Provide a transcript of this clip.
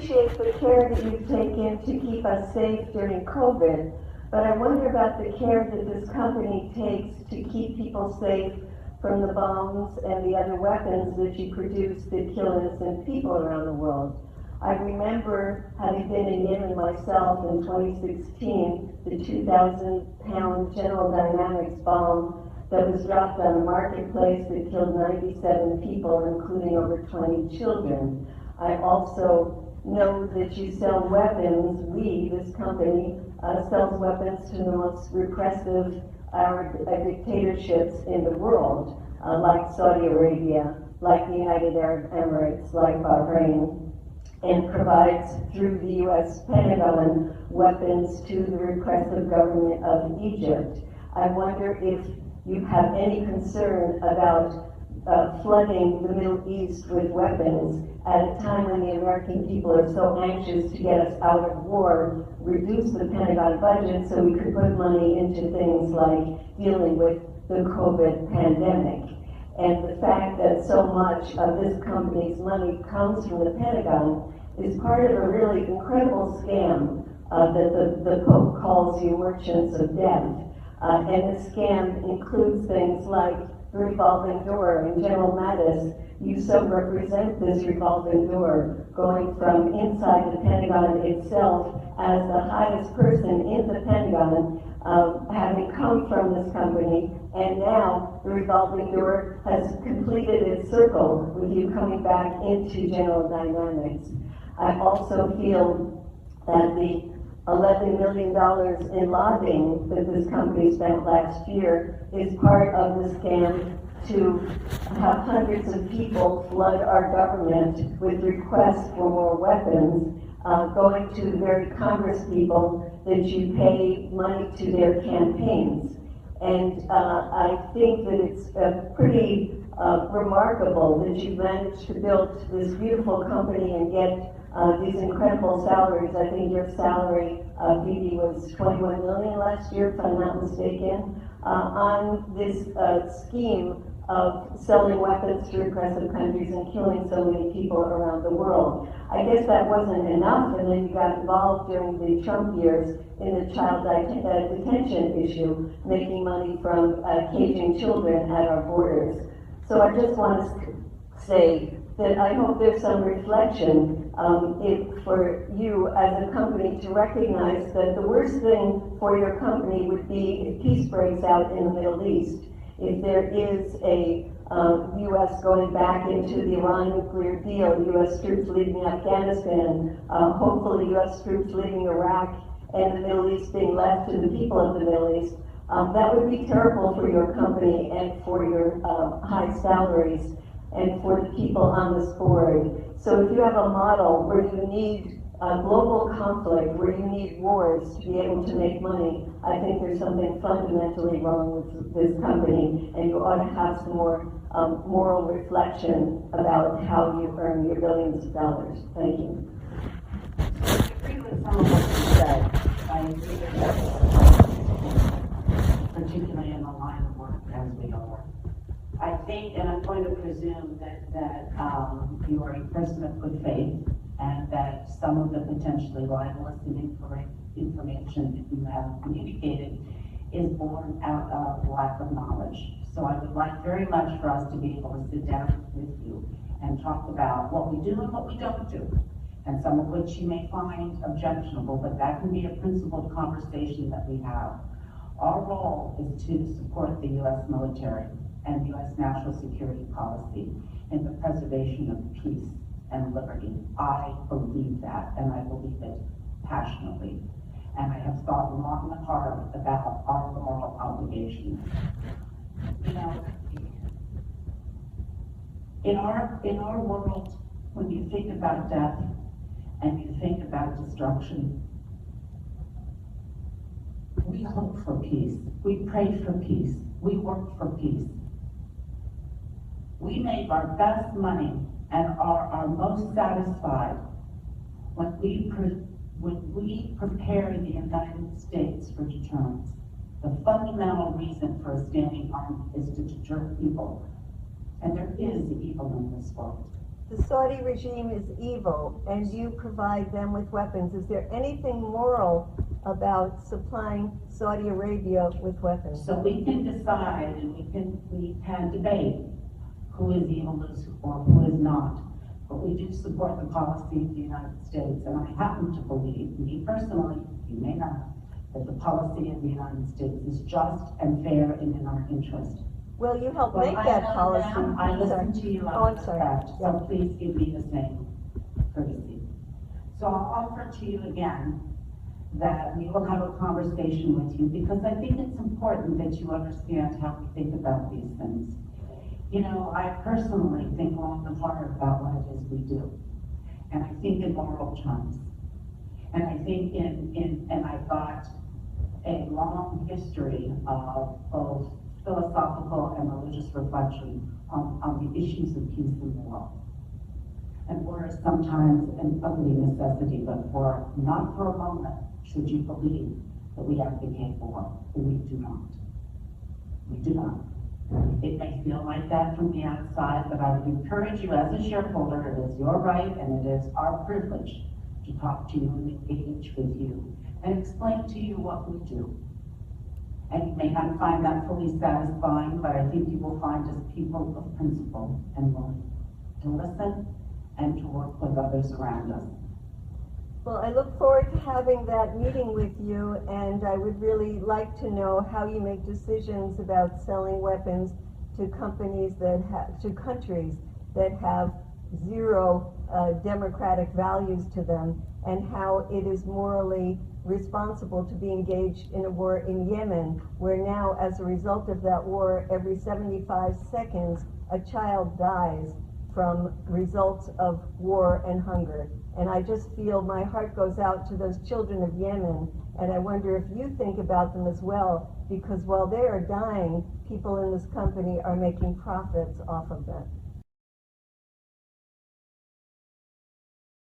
appreciate the care that you've taken to keep us safe during COVID, but I wonder about the care that this company takes to keep people safe from the bombs and the other weapons that you produce that kill innocent people around the world. I remember having been in Yemen myself in 2016, the 2,000-pound General Dynamics bomb that was dropped on a marketplace that killed 97 people, including over 20 children. I also know that you sell weapons. This company, sells weapons to the most repressive dictatorships in the world, like Saudi Arabia, like the United Arab Emirates, like Bahrain, and provides through the U.S. Pentagon weapons to the repressive government of Egypt. I wonder if you have any concern about flooding the Middle East with weapons at a time when the American people are so anxious to get us out of war, reduce the Pentagon budget so we could put money into things like dealing with the COVID pandemic. And the fact that so much of this company's money comes from the Pentagon is part of a really incredible scam that the Pope calls you merchants of death. And the scam includes things like the revolving door. And General Mattis, you so represent this revolving door, going from inside the Pentagon itself as the highest person in the Pentagon, having come from this company, and now the revolving door has completed its circle with you coming back into General Dynamics. I also feel that the $11 million in lobbying that this company spent last year is part of the scam to have hundreds of people flood our government with requests for more weapons, going to the very Congress people that you pay money to their campaigns. And I think that it's pretty remarkable that you managed to build this beautiful company and get these incredible salaries. I think your salary, Phoebe, was $21 million last year, if I'm not mistaken, on this scheme of selling weapons to repressive countries and killing so many people around the world. I guess that wasn't enough, and then you got involved during the Trump years in the child detention issue, making money from caging children at our borders. So I just want to say that I hope there's some reflection for you as a company to recognize that the worst thing for your company would be if peace breaks out in the Middle East. If there is a U.S. going back into the Iran nuclear deal, U.S. troops leaving Afghanistan, hopefully U.S. troops leaving Iraq, and the Middle East being left to the people of the Middle East, that would be terrible for your company and for your high salaries and for the people on this board. So if you have a model where you need global conflict, where you need wars to be able to make money, I think there's something fundamentally wrong with this company, and you ought to have some more moral reflection about how you earn your billions of dollars. Thank you. I agree with some of what you said. I agree with that, particularly in the line of work as we are. I think, and I'm going to presume that you are a person of good faith, and that some of the potentially libelous information that you have communicated is born out of lack of knowledge. So I would like very much for us to be able to sit down with you and talk about what we do and what we don't do, and some of which you may find objectionable, but that can be a principled conversation that we have. Our role is to support the U.S. military and U.S. national security policy in the preservation of peace and liberty. I believe that, and I believe it passionately. And I have thought long and hard about our moral obligations. You know, in our world, when you think about death and you think about destruction, we hope for peace. We pray for peace. We work for peace. We make our best money and are our most satisfied when we prepare the United States for deterrence. The fundamental reason for a standing army is to deter people. And there is evil in this world. the Saudi regime is evil and you provide them with weapons, is there anything moral about supplying Saudi Arabia with weapons? So we can decide and we can debate who is evil or who is not. But we do support the policy of the United States, and I happen to believe, me personally, you may not, that the policy of the United States is just and fair and in our interest. Well, you helped Well, make I that know policy. that. I listen to you Oh, I'm on sorry. fact, Yeah. so please give me the same courtesy. So I'll offer to you again that we will have a conversation with you, because I think it's important that you understand how we think about these things. You know, I personally think long and hard about what it is we do. And I think in moral terms. And I think and I've got a long history of both philosophical and religious reflection on the issues of peace and war. And war is sometimes an ugly necessity, but not for a moment should you believe that we advocate war. We do not. We do not. It may feel like that from the outside, but I would encourage you as a shareholder, it is your right and it is our privilege to talk to you and engage with you and explain to you what we do. And you may not find that fully satisfying, but I think you will find us people of principle and willing to listen and to work with others around us. Well, I look forward to having that meeting with you, and I would really like to know how you make decisions about selling weapons to companies to countries that have zero democratic values to them, and how it is morally responsible to be engaged in a war in Yemen, where now, as a result of that war, every 75 seconds, a child dies from results of war and hunger. And I just feel my heart goes out to those children of Yemen, and I wonder if you think about them as well, because while they are dying, people in this company are making profits off of that.